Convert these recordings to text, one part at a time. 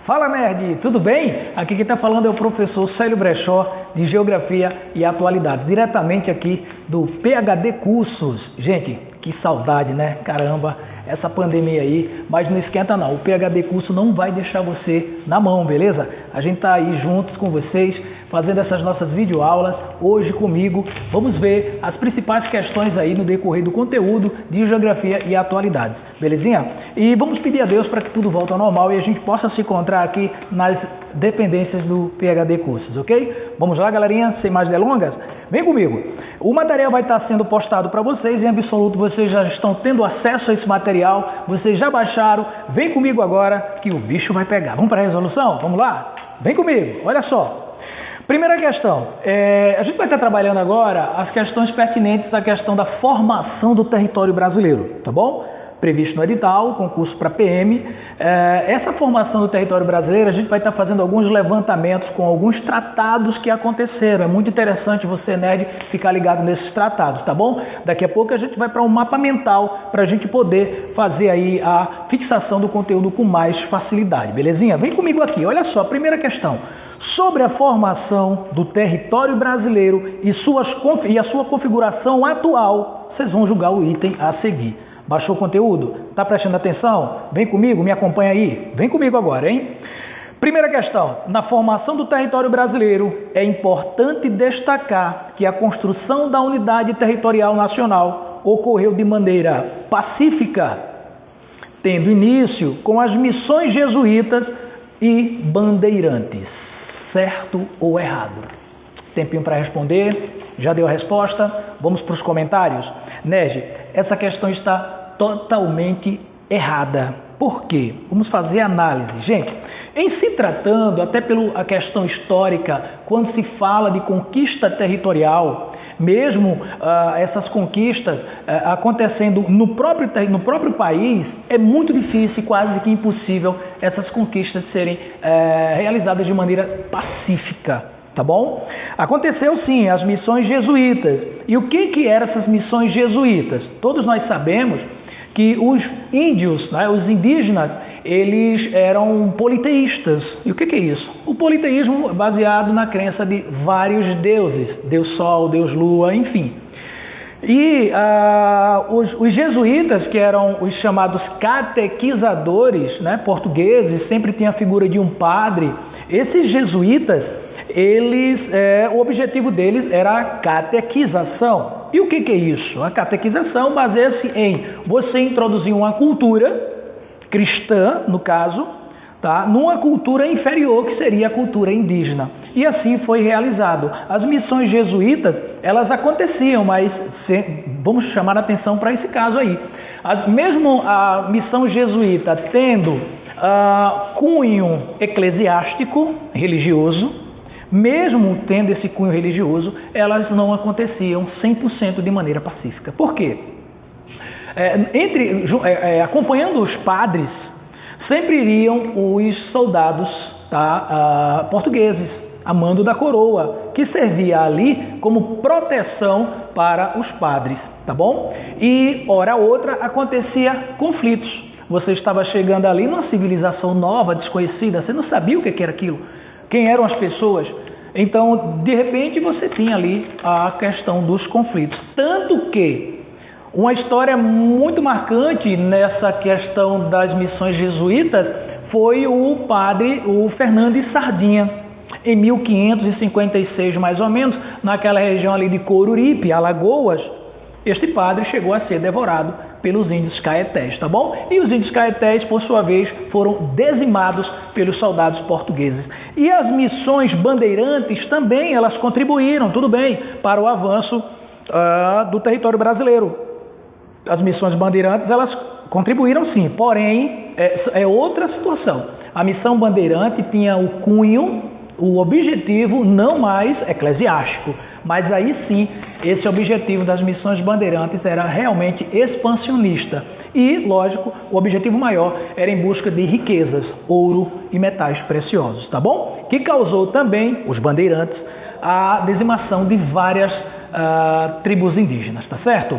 Fala, nerd! Tudo bem? Aqui quem está falando é o professor Célio Brechó, de Geografia e Atualidades, diretamente aqui do PhD Cursos. Gente, que saudade, né? Caramba, essa pandemia aí, mas não esquenta não, o PhD Curso não vai deixar você na mão, beleza? A gente está aí juntos com vocês, fazendo essas nossas videoaulas, hoje comigo. Vamos ver as principais questões aí no decorrer do conteúdo de Geografia e Atualidades, belezinha? E vamos pedir a Deus para que tudo volte ao normal e a gente possa se encontrar aqui nas dependências do PhD Cursos, ok? Vamos lá, galerinha, sem mais delongas? Vem comigo! O material vai estar sendo postado para vocês, em absoluto vocês já estão tendo acesso a esse material, vocês já baixaram, vem comigo agora que o bicho vai pegar. Vamos para a resolução? Vamos lá? Vem comigo, olha só. Primeira questão, a gente vai estar trabalhando agora as questões pertinentes à questão da formação do território brasileiro, tá bom? Previsto no edital, concurso para PM. Essa formação do território brasileiro, a gente vai estar fazendo alguns levantamentos com alguns tratados que aconteceram. É muito interessante você, nerd, ficar ligado nesses tratados, tá bom? Daqui a pouco a gente vai para um mapa mental para a gente poder fazer aí a fixação do conteúdo com mais facilidade, belezinha? Vem comigo aqui, olha só, primeira questão. Sobre a formação do território brasileiro e a sua configuração atual, vocês vão julgar o item a seguir. Baixou o conteúdo? Está prestando atenção? Vem comigo, me acompanha aí. Vem comigo agora, hein? Primeira questão. Na formação do território brasileiro, é importante destacar que a construção da unidade territorial nacional ocorreu de maneira pacífica, tendo início com as missões jesuítas e bandeirantes. Certo ou errado? Tempinho para responder. Já deu a resposta? Vamos para os comentários? Nerd, essa questão está totalmente errada. Por quê? Vamos fazer análise. Gente, em se tratando, até pela questão histórica, quando se fala de conquista territorial, mesmo essas conquistas acontecendo no próprio país, é muito difícil, quase que impossível, essas conquistas serem realizadas de maneira pacífica. Tá bom? Aconteceu sim as missões jesuítas. E o que eram essas missões jesuítas? Todos nós sabemos que os índios, né, os indígenas, eles eram politeístas. E o que é isso? O politeísmo é baseado na crença de vários deuses. Deus Sol, Deus Lua, enfim. E os jesuítas, que eram os chamados catequizadores, né, portugueses, sempre tinha a figura de um padre. Esses jesuítas, o objetivo deles era a catequização. E o que é isso? A catequização baseia-se em você introduzir uma cultura cristã, no caso, tá? Numa cultura inferior, que seria a cultura indígena. E assim foi realizado. As missões jesuítas, elas aconteciam, mas vamos chamar a atenção para esse caso aí. Mesmo a missão jesuíta tendo cunho eclesiástico, religioso, mesmo tendo esse cunho religioso, elas não aconteciam 100% de maneira pacífica. Por quê? Acompanhando os padres, sempre iriam os soldados, tá, portugueses, a mando da coroa, que servia ali como proteção para os padres, tá bom? E, hora outra, acontecia conflitos. Você estava chegando ali numa civilização nova, desconhecida, você não sabia o que era aquilo. Quem eram as pessoas? Então, de repente, você tinha ali a questão dos conflitos. Tanto que uma história muito marcante nessa questão das missões jesuítas foi o padre Fernandes Sardinha. Em 1556, mais ou menos, naquela região ali de Coruripe, Alagoas, este padre chegou a ser devorado pelos índios caetés, tá bom? E os índios caetés, por sua vez, foram dizimados pelos soldados portugueses. E as missões bandeirantes também, elas contribuíram, tudo bem, para o avanço do território brasileiro. As missões bandeirantes, elas contribuíram sim, porém, é outra situação. A missão bandeirante tinha o cunho, o objetivo não mais eclesiástico, mas aí sim, esse objetivo das missões bandeirantes era realmente expansionista. E, lógico, o objetivo maior era em busca de riquezas, ouro e metais preciosos, tá bom? Que causou também, os bandeirantes, a dizimação de várias tribos indígenas, tá certo?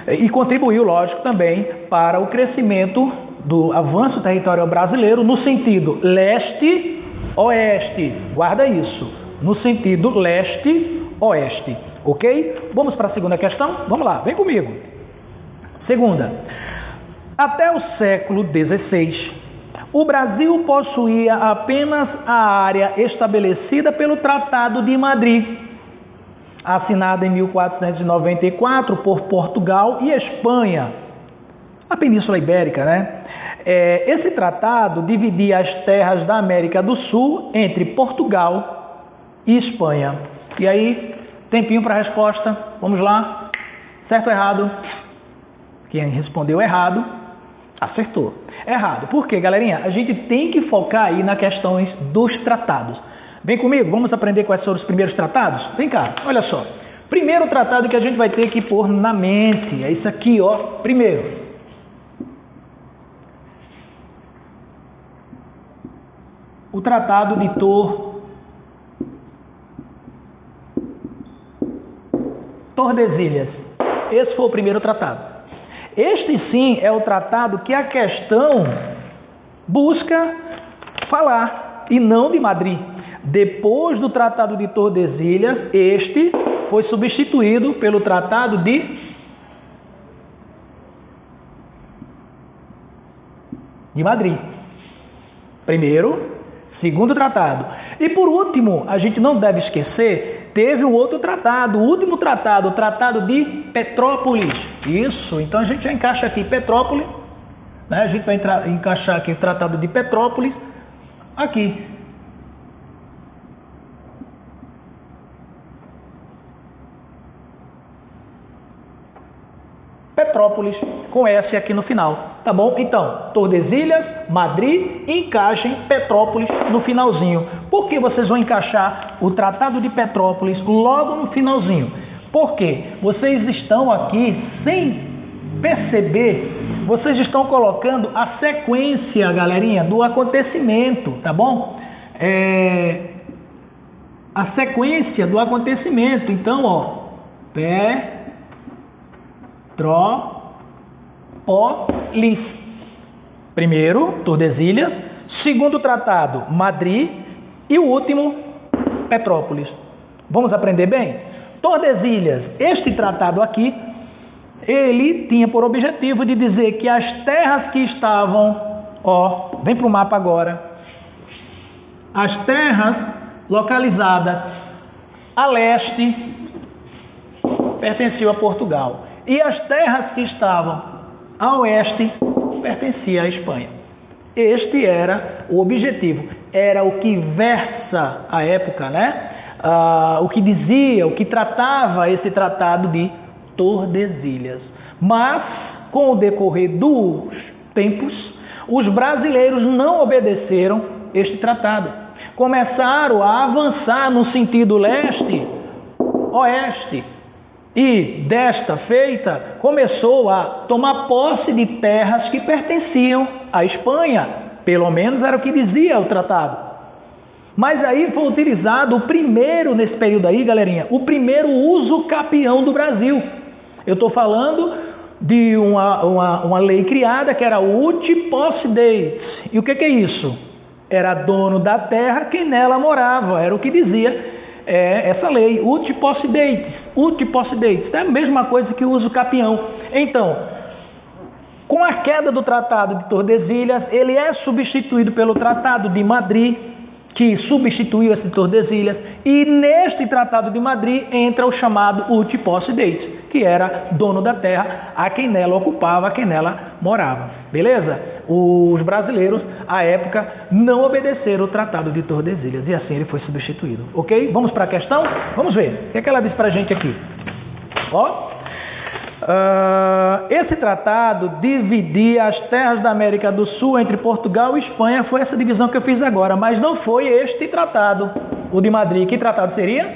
E contribuiu, lógico, também para o crescimento do avanço territorial brasileiro no sentido leste-oeste. Guarda isso, no sentido leste-oeste, ok? Vamos para a segunda questão? Vamos lá, vem comigo. Segunda. Até o século XVI, o Brasil possuía apenas a área estabelecida pelo Tratado de Madrid, assinado em 1494 por Portugal e Espanha, a Península Ibérica, né? Esse tratado dividia as terras da América do Sul entre Portugal e Espanha. E aí, tempinho para a resposta, vamos lá, certo ou errado? Quem respondeu errado, acertou. Errado. Por quê, galerinha? A gente tem que focar aí nas questões dos tratados. Vem comigo, vamos aprender quais foram os primeiros tratados? Vem cá, olha só. Primeiro tratado que a gente vai ter que pôr na mente é isso aqui, ó. Primeiro. O Tratado de Tordesilhas. Esse foi o primeiro tratado. Este sim é o tratado que a questão busca falar, e não de Madrid. Depois do Tratado de Tordesilhas, este foi substituído pelo Tratado de Madrid. Primeiro, segundo tratado. E por último, a gente não deve esquecer, teve um outro tratado, o último tratado, o Tratado de Petrópolis. Isso, então a gente já encaixa aqui Petrópolis, né? A gente vai encaixar aqui o Tratado de Petrópolis, aqui. Petrópolis, com S aqui no final, tá bom? Então, Tordesilhas, Madrid, encaixem Petrópolis no finalzinho. Por que vocês vão encaixar o Tratado de Petrópolis logo no finalzinho? Porque vocês estão aqui, sem perceber, vocês estão colocando a sequência, galerinha, do acontecimento, tá bom? A sequência do acontecimento. Então, ó, Petrópolis. Primeiro, Tordesilhas. Segundo tratado, Madrid. E o último, Petrópolis. Vamos aprender bem? Tordesilhas, este tratado aqui, ele tinha por objetivo de dizer que as terras que estavam, ó, vem para o mapa agora, as terras localizadas a leste pertenciam a Portugal. E as terras que estavam a oeste pertenciam à Espanha. Este era o objetivo, era o que versa a época, né? O que dizia, o que tratava esse tratado de Tordesilhas. Mas, com o decorrer dos tempos, os brasileiros não obedeceram este tratado. Começaram a avançar no sentido leste-oeste. E, desta feita, começou a tomar posse de terras que pertenciam à Espanha. Pelo menos era o que dizia o tratado. Mas aí foi utilizado o primeiro, nesse período aí, galerinha, o primeiro uso capião do Brasil. Eu estou falando de uma lei criada que era o Uti Possidetis. E o que é isso? Era dono da terra quem nela morava. Era o que dizia essa lei, Uti Possidetis. Uti Possidetis. É a mesma coisa que o uso capião. Então, com a queda do Tratado de Tordesilhas, ele é substituído pelo Tratado de Madrid, que substituiu esse Tordesilhas, e neste Tratado de Madrid entra o chamado Uti Possidetis, que era dono da terra, a quem nela ocupava, a quem nela morava. Beleza? Os brasileiros, à época, não obedeceram o Tratado de Tordesilhas, e assim ele foi substituído. Ok? Vamos para a questão? Vamos ver. O que é que ela diz para a gente aqui? Ó. Esse tratado dividia as terras da América do Sul entre Portugal e Espanha. Foi essa divisão que eu fiz agora, mas não foi este tratado, o de Madrid. Que tratado seria?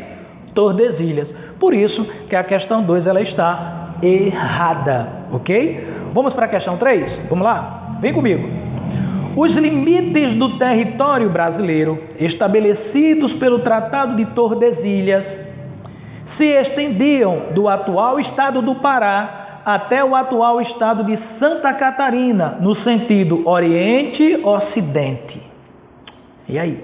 Tordesilhas. Por isso que a questão 2 ela está errada, ok? Vamos para a questão 3? Vamos lá? Vem comigo. Os limites do território brasileiro estabelecidos pelo Tratado de Tordesilhas se estendiam do atual estado do Pará até o atual estado de Santa Catarina, no sentido Oriente-Ocidente. E aí?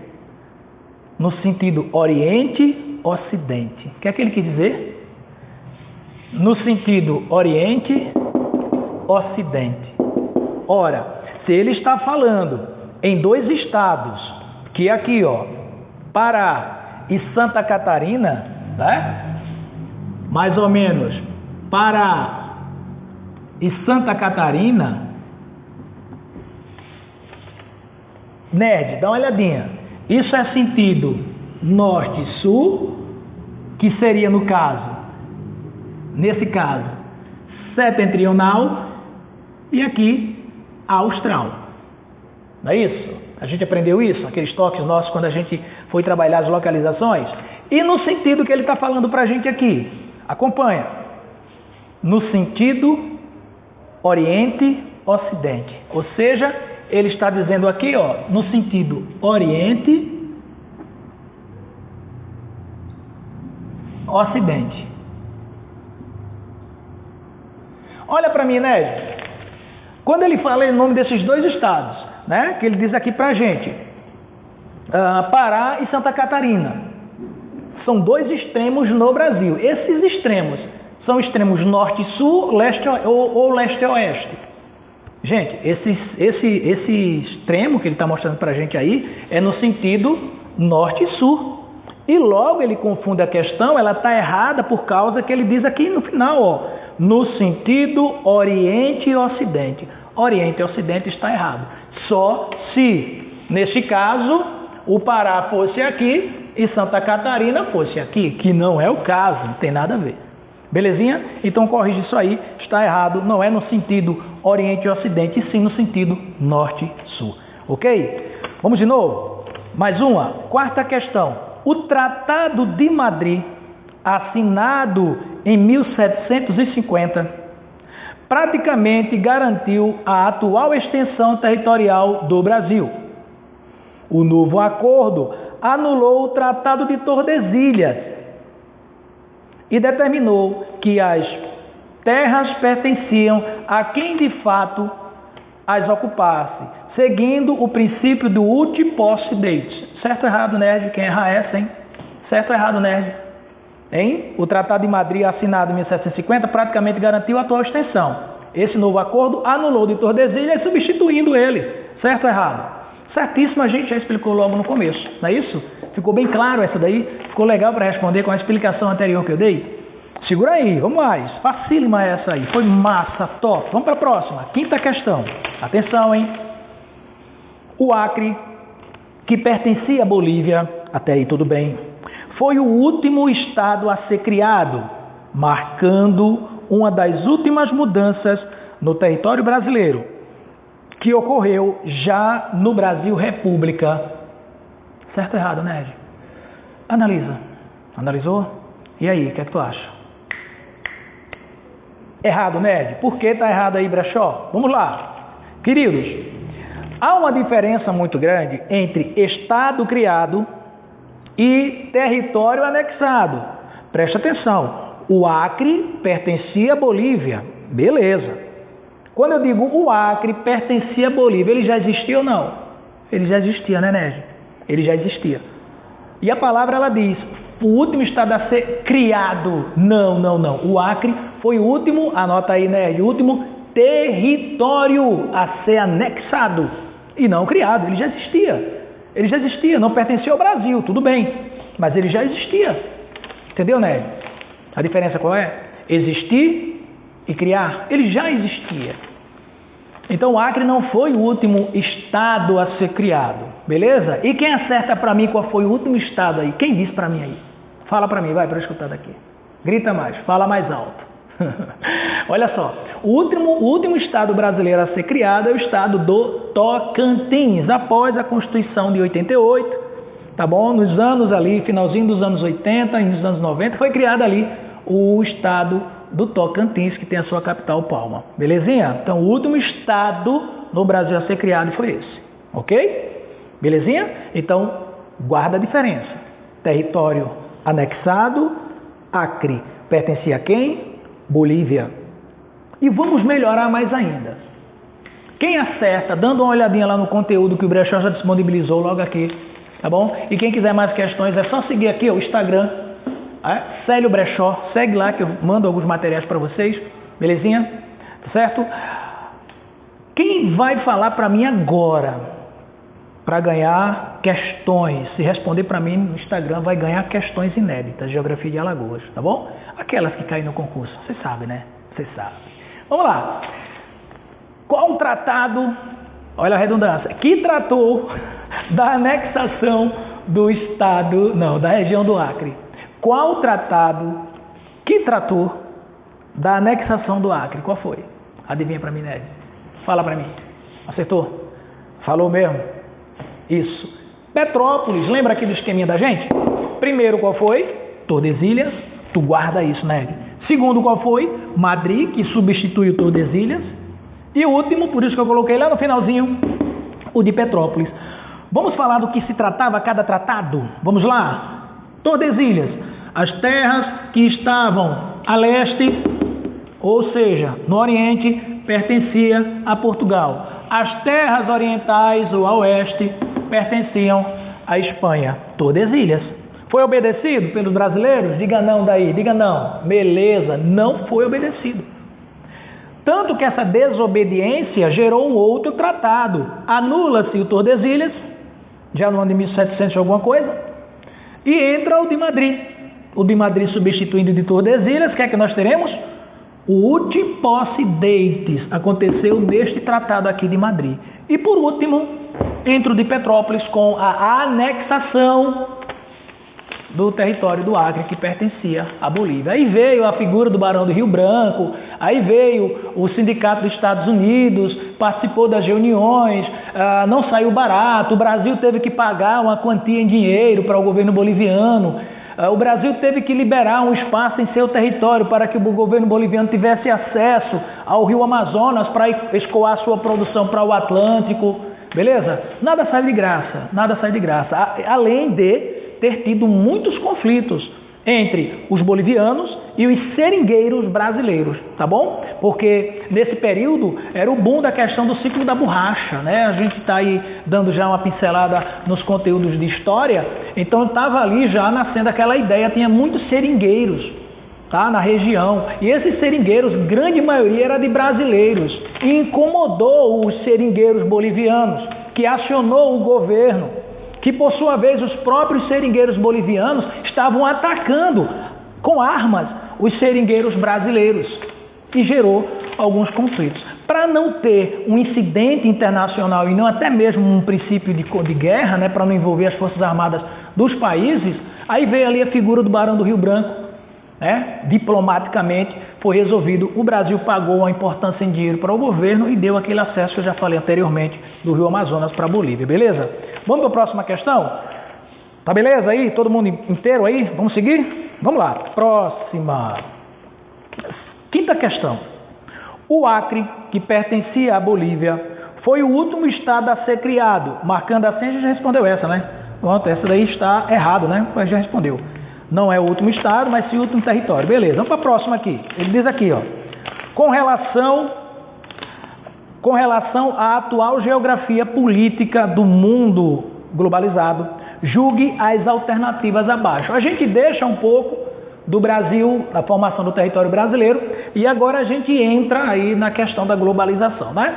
No sentido Oriente-Ocidente. O que é que ele quis dizer? No sentido Oriente-Ocidente. Ora, se ele está falando em dois estados, que é aqui, ó, Pará e Santa Catarina, né? Mais ou menos, Pará e Santa Catarina, nerd, dá uma olhadinha. Isso é sentido norte-sul, que seria no caso, nesse caso, setentrional e aqui austral. Não é isso? A gente aprendeu isso, aqueles toques nossos quando a gente foi trabalhar as localizações. E no sentido que ele está falando para a gente aqui, acompanha. No sentido Oriente-Ocidente. Ou seja, ele está dizendo aqui, ó, no sentido Oriente-Ocidente. Olha para mim, né? Quando ele fala em nome desses dois estados, né, que ele diz aqui para a gente, Pará e Santa Catarina, são dois extremos no Brasil. Esses extremos são extremos norte e sul, leste ou leste e oeste. Gente, esse extremo que ele está mostrando para a gente aí é no sentido norte e sul. E logo ele confunde a questão, ela está errada por causa que ele diz aqui no final, ó, no sentido Oriente e Ocidente. Oriente e Ocidente está errado. Só se, neste caso, o Pará fosse aqui e Santa Catarina fosse aqui, que não é o caso, não tem nada a ver. Belezinha? Então corrige isso aí, está errado, não é no sentido Oriente e Ocidente, e sim no sentido Norte e Sul. Ok? Vamos de novo? Mais uma, quarta questão. O Tratado de Madrid, assinado em 1750, praticamente garantiu a atual extensão territorial do Brasil. O novo acordo anulou o Tratado de Tordesilhas e determinou que as terras pertenciam a quem de fato as ocupasse, seguindo o princípio do uti possidetis. Certo ou errado, nerd? Quem erra essa, hein? Certo ou errado, nerd? Hein? O Tratado de Madrid, assinado em 1750, praticamente garantiu a atual extensão. Esse novo acordo anulou de Tordesilhas, substituindo ele. Certo ou errado? Certíssimo, a gente já explicou logo no começo, não é isso? Ficou bem claro essa daí? Ficou legal para responder com a explicação anterior que eu dei? Segura aí, vamos mais. Facílima essa aí, foi massa, top. Vamos para a próxima, quinta questão. Atenção, hein? O Acre, que pertencia à Bolívia, até aí tudo bem, foi o último estado a ser criado, marcando uma das últimas mudanças no território brasileiro, que ocorreu já no Brasil República. Certo ou errado, nerd? Analisa. Analisou? E aí, o que é que tu acha? Errado, nerd? Por que está errado aí, Brechó? Vamos lá. Queridos, há uma diferença muito grande entre estado criado e território anexado. Preste atenção. O Acre pertencia à Bolívia. Beleza. Quando eu digo o Acre pertencia à Bolívia, ele já existia ou não? Ele já existia, né, nerd? Ele já existia. E a palavra, ela diz, o último estado a ser criado. Não. O Acre foi o último, anota aí, nerd, o último território a ser anexado. E não criado, ele já existia. Ele já existia, não pertencia ao Brasil, tudo bem. Mas ele já existia. Entendeu, nerd? A diferença qual é? Existir e criar. Ele já existia. Então o Acre não foi o último estado a ser criado. Beleza? E quem acerta para mim qual foi o último estado aí? Quem disse para mim aí? Fala para mim, vai, para eu escutar daqui. Grita mais, fala mais alto. Olha só, o último estado brasileiro a ser criado é o estado do Tocantins, após a Constituição de 88, tá bom? Nos anos ali, finalzinho dos anos 80 e nos anos 90, foi criado ali o estado do Tocantins, que tem a sua capital, Palma. Belezinha? Então, o último estado no Brasil a ser criado foi esse, ok? Belezinha? Então, guarda a diferença. Território anexado, Acre pertencia a quem? Bolívia. E vamos melhorar mais ainda. Quem acerta, dando uma olhadinha lá no conteúdo que o Brechó já disponibilizou logo aqui, tá bom? E quem quiser mais questões, é só seguir aqui o Instagram, Célio Brechó, segue lá que eu mando alguns materiais para vocês, belezinha? Certo? Quem vai falar para mim agora, para ganhar questões, se responder para mim no Instagram, vai ganhar questões inéditas, Geografia de Alagoas, tá bom? Aquelas que caem no concurso, você sabe, né? Você sabe. Vamos lá. Qual tratado, olha a redundância, que tratou da anexação do estado, não, da região do Acre? Qual tratado que tratou da anexação do Acre? Qual foi? Adivinha para mim, Ned? Fala para mim. Acertou? Falou mesmo? Isso. Petrópolis, lembra aqui do esqueminha da gente? Primeiro, qual foi? Tordesilhas. Tu guarda isso, Ned. Segundo, qual foi? Madrid, que substituiu Tordesilhas. E o último, por isso que eu coloquei lá no finalzinho, o de Petrópolis. Vamos falar do que se tratava cada tratado? Vamos lá? Tordesilhas, as terras que estavam a leste, ou seja, no oriente, pertencia a Portugal. As terras orientais ou a oeste pertenciam à Espanha. Tordesilhas. Foi obedecido pelos brasileiros? Diga não daí, diga não. Beleza, não foi obedecido. Tanto que essa desobediência gerou um outro tratado. Anula-se o Tordesilhas, já no ano de 1700 alguma coisa, e entra o de Madrid. O de Madrid substituindo o de Tordesilhas, o que é que nós teremos? O uti possidetis aconteceu neste tratado aqui de Madrid. E por último, entra o de Petrópolis com a anexação do território do Acre que pertencia à Bolívia. Aí veio a figura do Barão do Rio Branco, aí veio o Sindicato dos Estados Unidos, participou das reuniões, não saiu barato, o Brasil teve que pagar uma quantia em dinheiro para o governo boliviano, o Brasil teve que liberar um espaço em seu território para que o governo boliviano tivesse acesso ao rio Amazonas para escoar sua produção para o Atlântico, beleza? Nada sai de graça, nada sai de graça, além de ter tido muitos conflitos entre os bolivianos e os seringueiros brasileiros, tá bom? Porque nesse período era o boom da questão do ciclo da borracha, né? A gente está aí dando já uma pincelada nos conteúdos de história, então estava ali já nascendo aquela ideia, tinha muitos seringueiros, tá? Na região, e esses seringueiros, grande maioria era de brasileiros, e incomodou os seringueiros bolivianos, que acionou o governo, que por sua vez os próprios seringueiros bolivianos estavam atacando com armas os seringueiros brasileiros e gerou alguns conflitos. Para não ter um incidente internacional e não até mesmo um princípio de guerra, né, para não envolver as forças armadas dos países, aí veio ali a figura do Barão do Rio Branco, né, diplomaticamente foi resolvido, o Brasil pagou uma importância em dinheiro para o governo e deu aquele acesso que eu já falei anteriormente do rio Amazonas para a Bolívia, beleza? Vamos para a próxima questão? Tá beleza aí? Todo mundo inteiro aí? Vamos seguir? Vamos lá. Próxima. Quinta questão. O Acre, que pertencia à Bolívia, foi o último estado a ser criado. Marcando assim, a gente já respondeu essa, né? Pronto, essa daí está errado, né? Mas já respondeu. Não é o último estado, mas sim o último território. Beleza, vamos para a próxima aqui. Ele diz aqui, ó. Com relação à atual geografia política do mundo globalizado, julgue as alternativas abaixo. A gente deixa um pouco do Brasil, da formação do território brasileiro, e agora a gente entra aí na questão da globalização, né?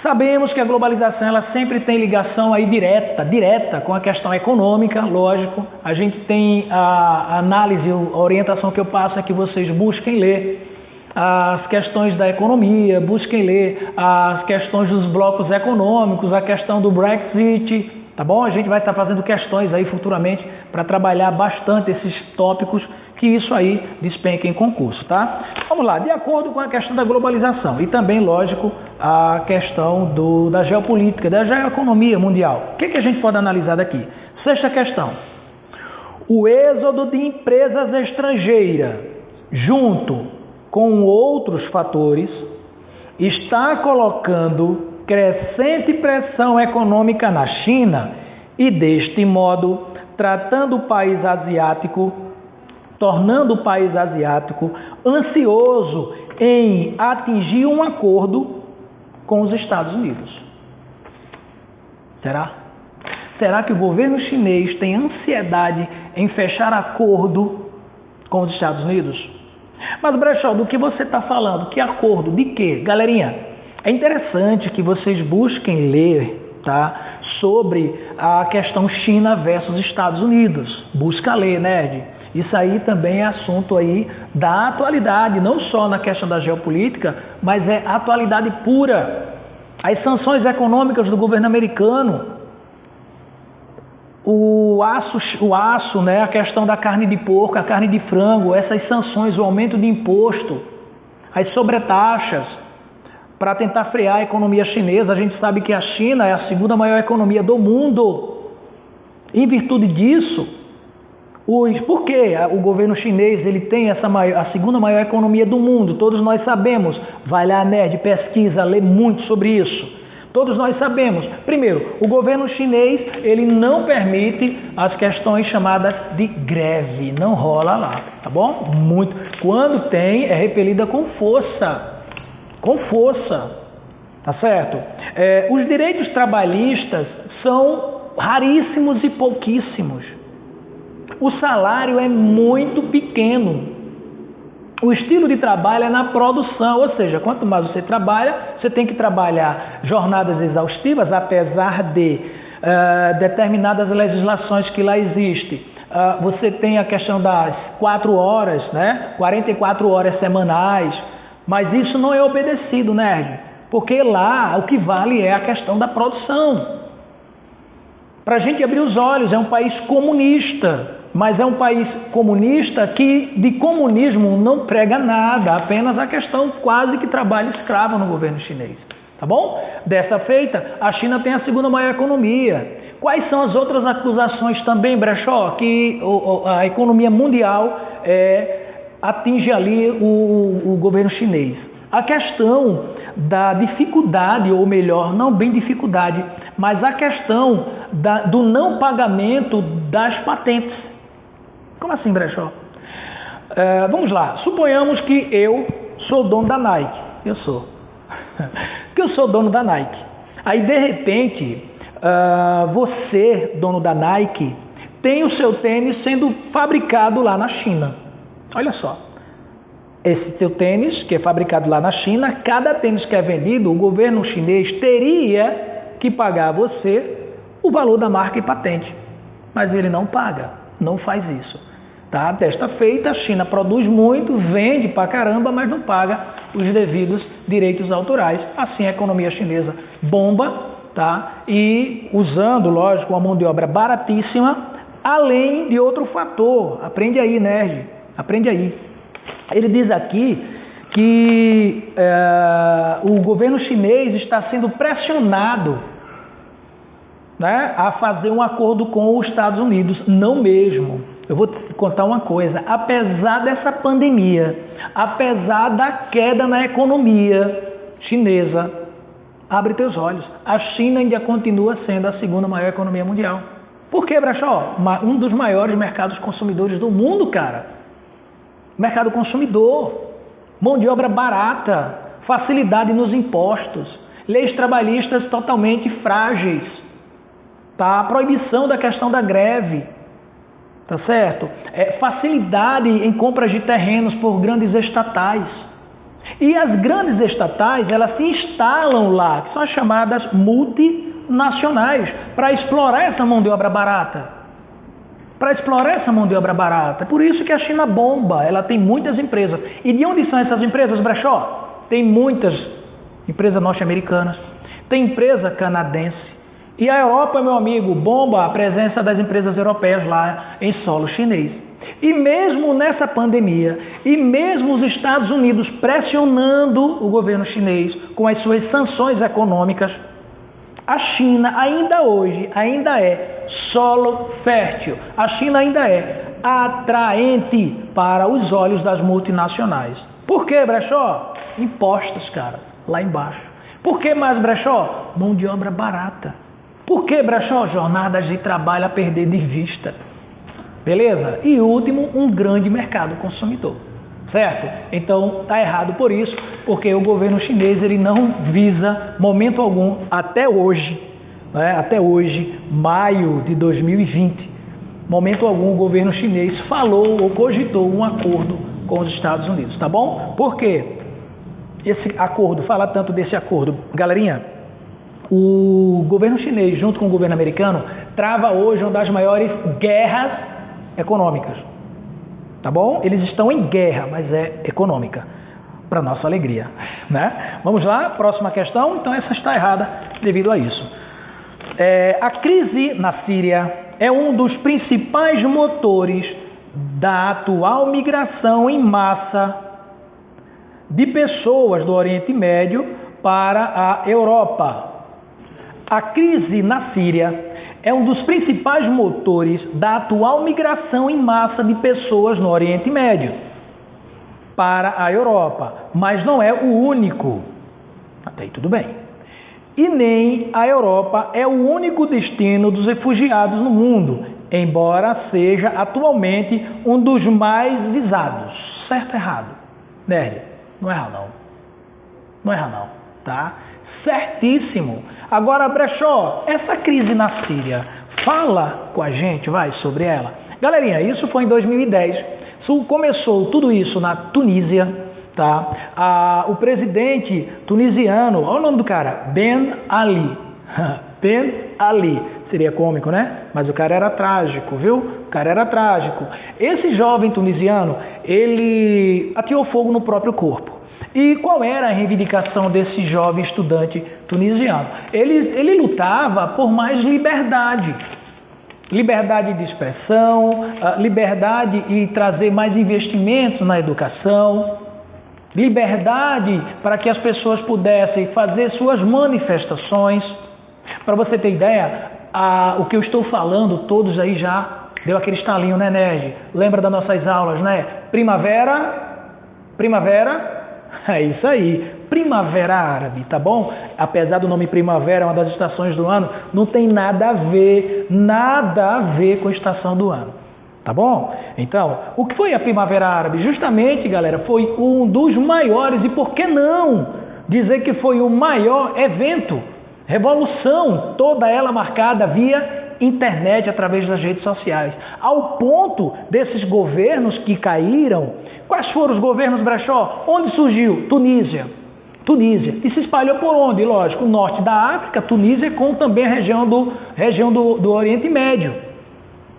Sabemos que a globalização ela sempre tem ligação aí direta com a questão econômica, lógico. A gente tem a análise, a orientação que eu passo é que vocês busquem ler as questões da economia, busquem ler as questões dos blocos econômicos, a questão do Brexit, tá bom? A gente vai estar fazendo questões aí futuramente para trabalhar bastante esses tópicos que isso aí despenca em concurso, tá? Vamos lá, de acordo com a questão da globalização e também, lógico, a questão da geopolítica, da geoeconomia mundial. O que a gente pode analisar daqui? Sexta questão. O êxodo de empresas estrangeiras, junto com outros fatores, está colocando crescente pressão econômica na China e, deste modo, tornando o país asiático ansioso em atingir um acordo com os Estados Unidos. Será? Será que o governo chinês tem ansiedade em fechar acordo com os Estados Unidos? Mas, Brechó, do que você está falando? Que acordo? De quê? Galerinha, é interessante que vocês busquem ler, tá, sobre a questão China versus Estados Unidos. Busca ler, nerd. Isso aí também é assunto aí da atualidade, não só na questão da geopolítica, mas é atualidade pura. As sanções econômicas do governo americano, o aço, né, a questão da carne de porco, a carne de frango, essas sanções, o aumento de imposto, as sobretaxas, para tentar frear a economia chinesa. A gente sabe que a China é a segunda maior economia do mundo. Em virtude disso, por que o governo chinês ele tem a segunda maior economia do mundo? Todos nós sabemos. Vai lá, nerd, pesquisa, lê muito sobre isso. Todos nós sabemos. Primeiro, o governo chinês ele não permite as questões chamadas de greve. Não rola lá, tá bom? Muito. Quando tem, é repelida com força. Com força. Tá certo? Os direitos trabalhistas são raríssimos e pouquíssimos. O salário é muito pequeno. O estilo de trabalho é na produção, ou seja, quanto mais você trabalha, você tem que trabalhar jornadas exaustivas, apesar de determinadas legislações que lá existem. Você tem a questão das 4 horas, né? 44 horas semanais, mas isso não é obedecido, nerd, porque lá o que vale é a questão da produção. Para a gente abrir os olhos, é um país comunista. Mas é um país comunista que de comunismo não prega nada, apenas a questão quase que trabalho escravo no governo chinês. Tá bom? Dessa feita, a China tem a segunda maior economia. Quais são as outras acusações também, Brechó? Que a economia mundial atinge ali o governo chinês. A questão da dificuldade, ou melhor, não bem dificuldade, mas a questão do não pagamento das patentes. Como assim, Brechó? Vamos lá. Suponhamos que eu sou dono da Nike. Eu sou. Que eu sou dono da Nike. Aí, de repente, você, dono da Nike, tem o seu tênis sendo fabricado lá na China. Olha só. Esse seu tênis, que é fabricado lá na China, cada tênis que é vendido, o governo chinês teria que pagar a você o valor da marca e patente. Mas ele não paga. Não faz isso. Tá? Desta feita, a China produz muito, vende pra caramba, mas não paga os devidos direitos autorais. Assim a economia chinesa bomba, tá? E usando, lógico, uma mão de obra baratíssima, além de outro fator. Aprende aí, nerd. Aprende aí. Ele diz aqui que o governo chinês está sendo pressionado, né, a fazer um acordo com os Estados Unidos. Não mesmo. Eu vou te contar uma coisa. Apesar dessa pandemia, apesar da queda na economia chinesa, abre teus olhos. A China ainda continua sendo a segunda maior economia mundial. Por quê, Brechó? Um dos maiores mercados consumidores do mundo, cara. Mercado consumidor, mão de obra barata, facilidade nos impostos, leis trabalhistas totalmente frágeis, tá? A proibição da questão da greve, tá certo? Facilidade em compras de terrenos por grandes estatais. E as grandes estatais, elas se instalam lá, que são as chamadas multinacionais, para explorar essa mão de obra barata. Por isso que a China bomba, ela tem muitas empresas. E de onde são essas empresas, Brechó? Tem muitas empresas norte-americanas, tem empresa canadense. E a Europa, meu amigo, bomba a presença das empresas europeias lá em solo chinês. E mesmo nessa pandemia, e mesmo os Estados Unidos pressionando o governo chinês com as suas sanções econômicas, a China ainda hoje, ainda é solo fértil. A China ainda é atraente para os olhos das multinacionais. Por quê, Brechó? Impostos, cara, lá embaixo. Por que mais, Brechó? Mão de obra barata. Por que, Brechó? Jornadas de trabalho a perder de vista. Beleza? E último, um grande mercado consumidor. certo? Então está errado por isso, porque o governo chinês ele não visa momento algum até hoje, né? Até hoje, maio de 2020, momento algum o governo chinês falou ou cogitou um acordo com os Estados Unidos, tá bom? Por quê? Esse acordo, fala tanto desse acordo, galerinha, o governo chinês junto com o governo americano trava hoje uma das maiores guerras econômicas, tá bom? Eles estão em guerra, mas é econômica, para nossa alegria, né? Vamos lá, próxima questão. Então essa está errada devido a isso. A crise na Síria é um dos principais motores da atual migração em massa de pessoas do Oriente Médio para a Europa. A crise na Síria é um dos principais motores da atual migração em massa de pessoas no Oriente Médio para a Europa, mas não é o único. Até aí tudo bem. E nem a Europa é o único destino dos refugiados no mundo, embora seja atualmente um dos mais visados. Certo ou errado? Nerd, não erra não. Não erra não, tá? Certíssimo. Agora, Brechó, essa crise na Síria, fala com a gente, vai, sobre ela. Galerinha, isso foi em 2010. Começou tudo isso na Tunísia, tá? O presidente tunisiano, olha o nome do cara, Ben Ali. Ben Ali. Seria cômico, né? Mas o cara era trágico, viu? O cara era trágico. Esse jovem tunisiano, ele ateou fogo no próprio corpo. E qual era a reivindicação desse jovem estudante tunisiano? Ele lutava por mais liberdade. Liberdade de expressão, liberdade e trazer mais investimentos na educação, liberdade para que as pessoas pudessem fazer suas manifestações. Para você ter ideia, o que eu estou falando, todos aí já deu aquele estalinho, né, Nerd? Lembra das nossas aulas, né? Primavera, é isso aí, Primavera Árabe, tá bom? Apesar do nome primavera, é uma das estações do ano, não tem nada a ver com a estação do ano, tá bom? Então, o que foi a Primavera Árabe? Justamente, galera, foi um dos maiores, e por que não dizer que foi o maior evento, revolução, toda ela marcada via internet, através das redes sociais, ao ponto desses governos que caíram. Quais foram os governos, Brechó? Onde surgiu? Tunísia. E se espalhou por onde? Lógico, o norte da África, Tunísia, com também a região do Oriente Médio.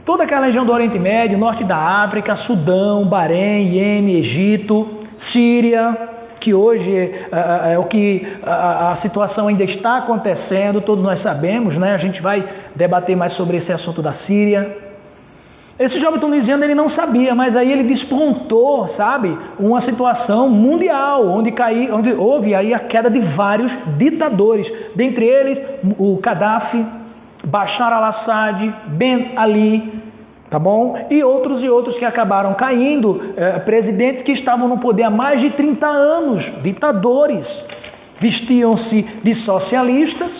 Toda aquela região do Oriente Médio, norte da África, Sudão, Bahrein, Iêmen, Egito, Síria, que hoje é o que a situação ainda está acontecendo, todos nós sabemos, né? A gente vai debater mais sobre esse assunto da Síria. Esse jovem tunisiano ele não sabia, mas aí ele despontou, sabe, uma situação mundial, onde houve aí a queda de vários ditadores, dentre eles o Gaddafi, Bashar al-Assad, Ben Ali, tá bom? E outros que acabaram caindo, presidentes que estavam no poder há mais de 30 anos, ditadores, vestiam-se de socialistas,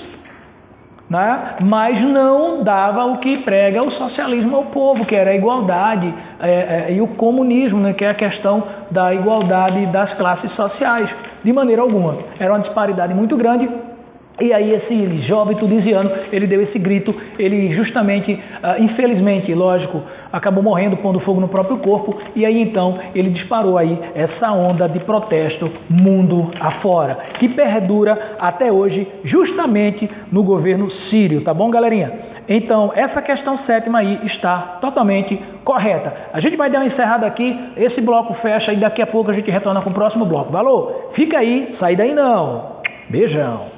né? Mas não dava o que prega o socialismo ao povo, que era a igualdade, e o comunismo, né? Que é a questão da igualdade das classes sociais, de maneira alguma. Era uma disparidade muito grande. E aí esse jovem tunisiano, ele deu esse grito, ele justamente, infelizmente, lógico, acabou morrendo, pondo fogo no próprio corpo, e aí então ele disparou aí essa onda de protesto mundo afora, que perdura até hoje justamente no governo sírio, tá bom, galerinha? Então, essa questão sétima aí está totalmente correta. A gente vai dar uma encerrada aqui, esse bloco fecha e daqui a pouco a gente retorna com o próximo bloco. Valeu? Fica aí, sai daí não. Beijão.